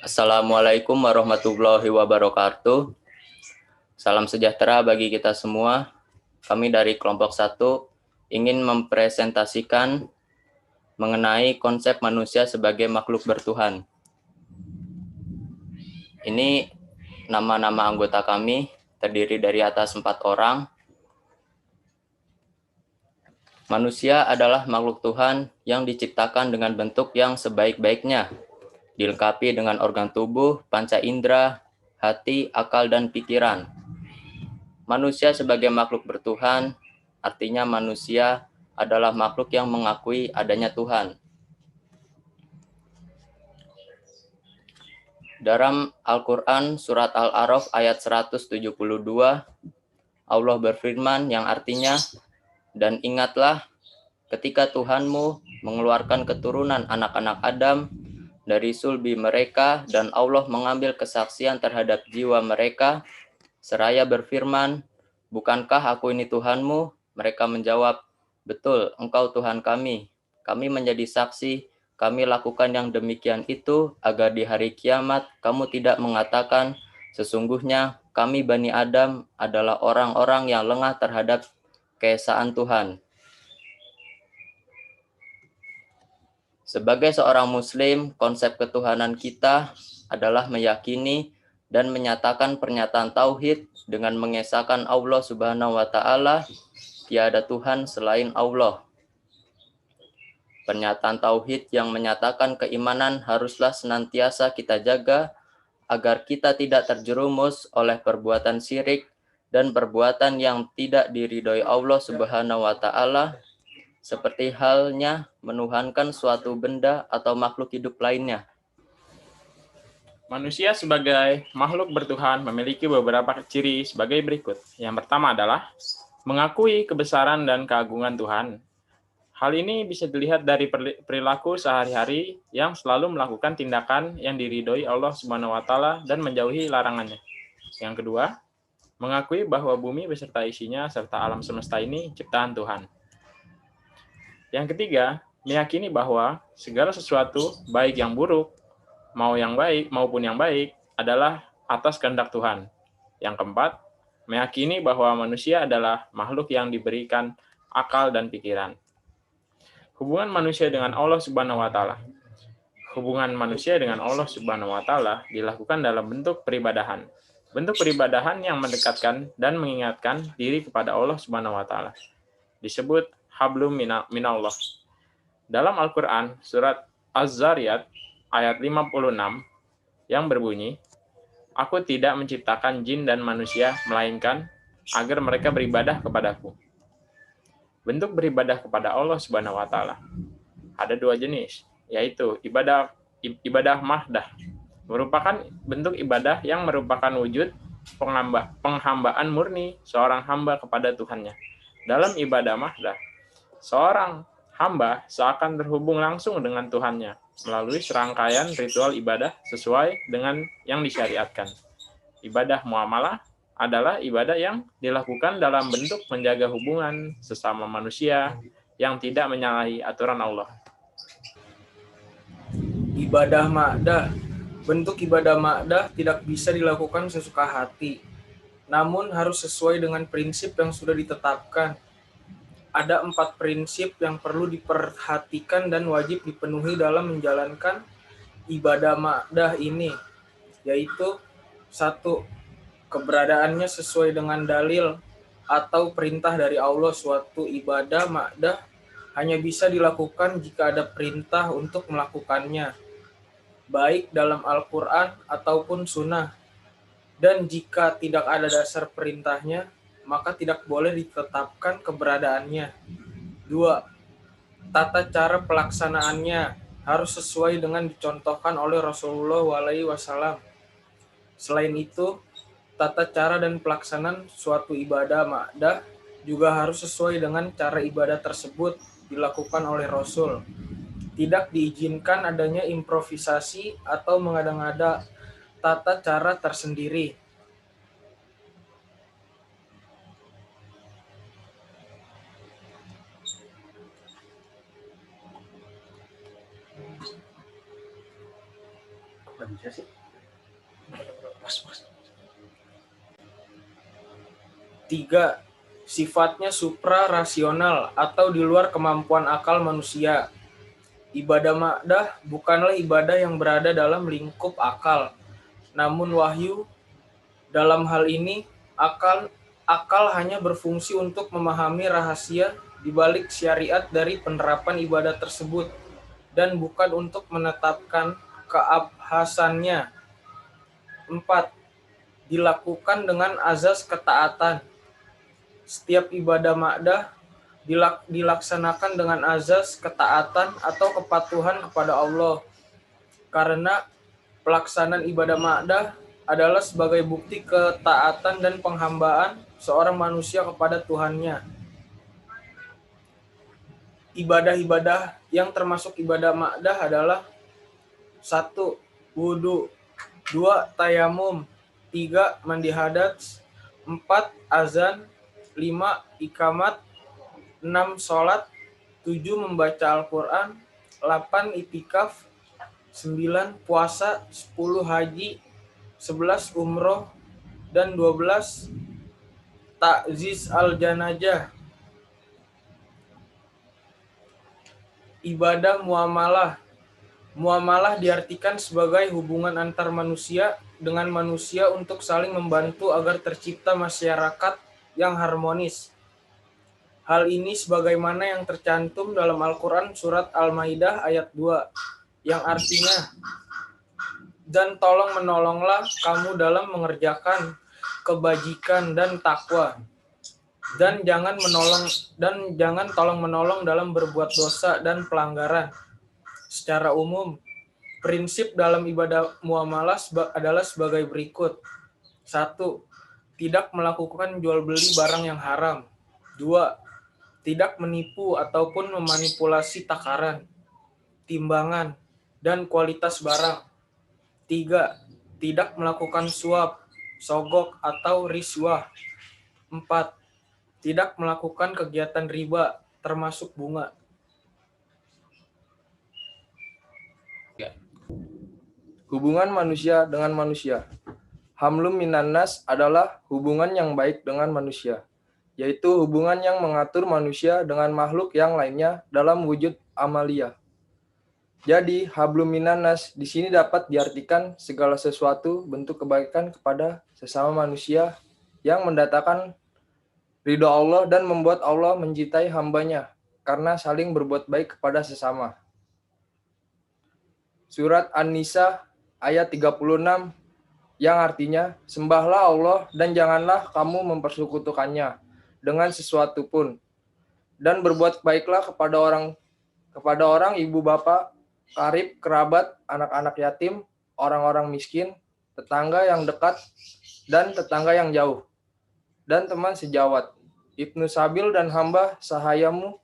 Assalamualaikum warahmatullahi wabarakatuh. Salam sejahtera bagi kita semua. Kami dari kelompok 1 ingin mempresentasikan mengenai konsep manusia sebagai makhluk bertuhan. Ini nama-nama anggota kami terdiri dari atas 4 orang. Manusia adalah makhluk Tuhan yang diciptakan dengan bentuk yang sebaik-baiknya, dilengkapi dengan organ tubuh, panca indera, hati, akal, dan pikiran. Manusia sebagai makhluk bertuhan, artinya manusia adalah makhluk yang mengakui adanya Tuhan. Dalam Al-Quran, surat Al-A'raf ayat 172, Allah berfirman yang artinya, "Dan ingatlah ketika Tuhanmu mengeluarkan keturunan anak-anak Adam dari sulbi mereka dan Allah mengambil kesaksian terhadap jiwa mereka, seraya berfirman, 'Bukankah aku ini Tuhanmu?' Mereka menjawab, 'Betul, engkau Tuhan kami. Kami menjadi saksi, kami lakukan yang demikian itu agar di hari kiamat kamu tidak mengatakan, sesungguhnya kami Bani Adam adalah orang-orang yang lengah terhadap keesaan Tuhan.'" Sebagai seorang Muslim, konsep ketuhanan kita adalah meyakini dan menyatakan pernyataan tauhid dengan mengesahkan Allah Subhanahu wa Ta'ala, tiada Tuhan selain Allah. Pernyataan tauhid yang menyatakan keimanan haruslah senantiasa kita jaga agar kita tidak terjerumus oleh perbuatan syirik dan perbuatan yang tidak diridhoi Allah Subhanahu wa Ta'ala, seperti halnya menuhankan suatu benda atau makhluk hidup lainnya. Manusia sebagai makhluk bertuhan memiliki beberapa ciri sebagai berikut. Yang pertama adalah mengakui kebesaran dan keagungan Tuhan. Hal ini bisa dilihat dari perilaku sehari-hari yang selalu melakukan tindakan yang diridhoi Allah Subhanahu wa Ta'ala dan menjauhi larangannya. Yang kedua, mengakui bahwa bumi beserta isinya serta alam semesta ini ciptaan Tuhan. Yang ketiga, meyakini bahwa segala sesuatu, baik yang buruk maupun yang baik, adalah atas kehendak Tuhan. Yang keempat, meyakini bahwa manusia adalah makhluk yang diberikan akal dan pikiran. Hubungan manusia dengan Allah Subhanahu wa Ta'ala. Hubungan manusia dengan Allah Subhanahu wa Ta'ala dilakukan dalam bentuk peribadahan. Bentuk peribadahan yang mendekatkan dan mengingatkan diri kepada Allah Subhanahu wa Ta'ala disebut hablum minallah. Dalam Al-Qur'an surat Az-Zariyat ayat 56 yang berbunyi, "Aku tidak menciptakan jin dan manusia melainkan agar mereka beribadah kepadaku." Bentuk beribadah kepada Allah Subhanahu wa Ta'ala ada dua jenis, yaitu ibadah mahdah, merupakan bentuk ibadah yang merupakan wujud penghambaan murni seorang hamba kepada Tuhannya. Dalam ibadah mahdah, seorang hamba seakan terhubung langsung dengan Tuhannya melalui serangkaian ritual ibadah sesuai dengan yang disyariatkan. Ibadah muamalah adalah ibadah yang dilakukan dalam bentuk menjaga hubungan sesama manusia yang tidak menyalahi aturan Allah. Ibadah ma'dah. Bentuk ibadah ma'dah tidak bisa dilakukan sesuka hati, namun harus sesuai dengan prinsip yang sudah ditetapkan. Ada 4 prinsip yang perlu diperhatikan dan wajib dipenuhi dalam menjalankan ibadah ma'dah ini, yaitu 1. Keberadaannya sesuai dengan dalil atau perintah dari Allah. Suatu ibadah ma'dah hanya bisa dilakukan jika ada perintah untuk melakukannya, baik dalam Al-Quran ataupun Sunnah. Dan jika tidak ada dasar perintahnya, maka tidak boleh ditetapkan keberadaannya. 2. Tata cara pelaksanaannya harus sesuai dengan dicontohkan oleh Rasulullah SAW. Selain itu, tata cara dan pelaksanaan suatu ibadah ma'dah juga harus sesuai dengan cara ibadah tersebut dilakukan oleh Rasul. Tidak diizinkan adanya improvisasi atau mengada-ngada tata cara tersendiri. Tiga, sifatnya supra-rasional atau di luar kemampuan akal manusia. Ibadah ma'dah bukanlah ibadah yang berada dalam lingkup akal. Namun wahyu dalam hal ini akal hanya berfungsi untuk memahami rahasia di balik syariat dari penerapan ibadah tersebut dan bukan untuk menetapkan keabsahannya. 4. Dilakukan dengan azas ketaatan. Setiap ibadah ma'dah dilaksanakan dengan azas ketaatan atau kepatuhan kepada Allah. Karena pelaksanaan ibadah ma'dah adalah sebagai bukti ketaatan dan penghambaan seorang manusia kepada Tuhannya. Ibadah-ibadah yang termasuk ibadah ma'dah adalah 1. Wudu, 2. Tayamum, 3. Mandi hadats, 4. Azan, 5. Ikamat, 6. Sholat, 7. Membaca Al-Quran, 8. Itikaf, 9. Puasa, 10. Haji, 11. Umroh, dan 12. Ta'ziz al-janajah. Ibadah muamalah. Muamalah diartikan sebagai hubungan antar manusia dengan manusia untuk saling membantu agar tercipta masyarakat yang harmonis. Hal ini sebagaimana yang tercantum dalam Al-Quran surat Al-Maidah ayat 2, yang artinya, dan tolong menolonglah kamu dalam mengerjakan kebajikan dan takwa, dan jangan tolong menolong dalam berbuat dosa dan pelanggaran. Secara umum, prinsip dalam ibadah muamalah adalah sebagai berikut. 1. Tidak melakukan jual beli barang yang haram. 2. Tidak menipu ataupun memanipulasi takaran, timbangan, dan kualitas barang. 3. Tidak melakukan suap, sogok, atau riswah. 4. Tidak melakukan kegiatan riba, termasuk bunga. Hubungan manusia dengan manusia. Hamlum minan nas adalah hubungan yang baik dengan manusia, yaitu hubungan yang mengatur manusia dengan makhluk yang lainnya dalam wujud amalia. Jadi, hablum minan nas di sini dapat diartikan segala sesuatu bentuk kebaikan kepada sesama manusia yang mendatangkan ridho Allah dan membuat Allah mencintai hambanya karena saling berbuat baik kepada sesama. Surat An-Nisa ayat 36 yang artinya, sembahlah Allah dan janganlah kamu mempersekutukannya dengan sesuatu pun, dan berbuat baiklah kepada orang ibu bapak, karib, kerabat, anak-anak yatim, orang-orang miskin, tetangga yang dekat dan tetangga yang jauh, dan teman sejawat, Ibnu Sabil dan hamba sahayamu.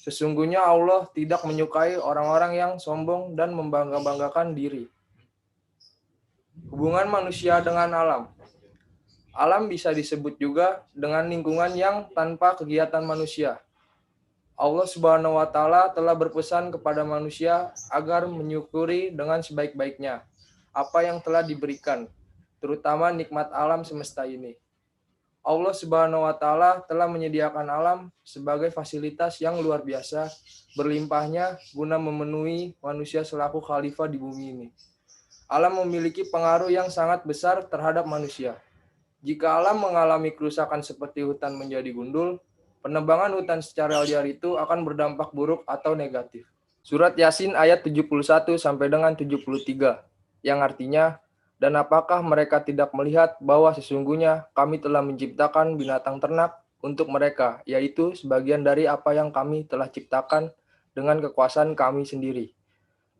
Sesungguhnya Allah tidak menyukai orang-orang yang sombong dan membangga-banggakan diri. Hubungan manusia dengan alam. Alam bisa disebut juga dengan lingkungan yang tanpa kegiatan manusia. Allah Subhanahu wa Ta'ala telah berpesan kepada manusia agar menyukuri dengan sebaik-baiknya apa yang telah diberikan, terutama nikmat alam semesta ini. Allah Subhanahu wa Ta'ala telah menyediakan alam sebagai fasilitas yang luar biasa, berlimpahnya guna memenuhi manusia selaku khalifah di bumi ini. Alam memiliki pengaruh yang sangat besar terhadap manusia. Jika alam mengalami kerusakan seperti hutan menjadi gundul, penebangan hutan secara liar itu akan berdampak buruk atau negatif. Surat Yasin ayat 71 sampai dengan 73 yang artinya, dan apakah mereka tidak melihat bahwa sesungguhnya kami telah menciptakan binatang ternak untuk mereka, yaitu sebagian dari apa yang kami telah ciptakan dengan kekuasaan kami sendiri.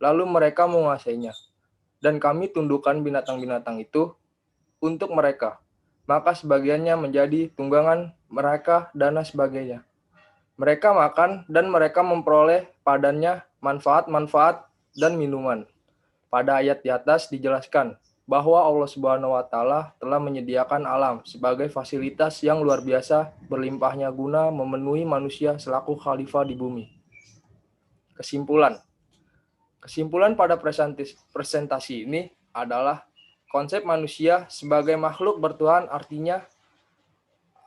Lalu mereka menguasainya. Dan kami tundukkan binatang-binatang itu untuk mereka. Maka sebagiannya menjadi tunggangan mereka dan sebagainya. Mereka makan dan mereka memperoleh padanya manfaat-manfaat dan minuman. Pada ayat di atas dijelaskan bahwa Allah Subhanahu wa Ta'ala telah menyediakan alam sebagai fasilitas yang luar biasa berlimpahnya guna memenuhi manusia selaku khalifah di bumi. Kesimpulan pada presentasi ini adalah konsep manusia sebagai makhluk bertuhan, artinya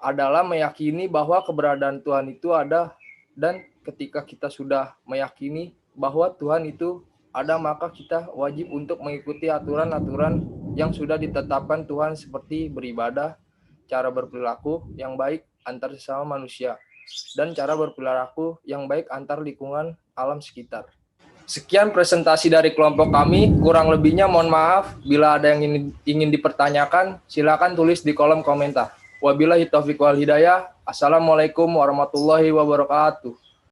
adalah meyakini bahwa keberadaan Tuhan itu ada, dan ketika kita sudah meyakini bahwa Tuhan itu ada, maka kita wajib untuk mengikuti aturan-aturan yang sudah ditetapkan Tuhan seperti beribadah, cara berperilaku yang baik antar sesama manusia, dan cara berperilaku yang baik antar lingkungan alam sekitar. Sekian presentasi dari kelompok kami, kurang lebihnya mohon maaf. Bila ada yang ingin dipertanyakan, silakan tulis di kolom komentar. Wabillahi taufiq wal hidayah. Assalamualaikum warahmatullahi wabarakatuh.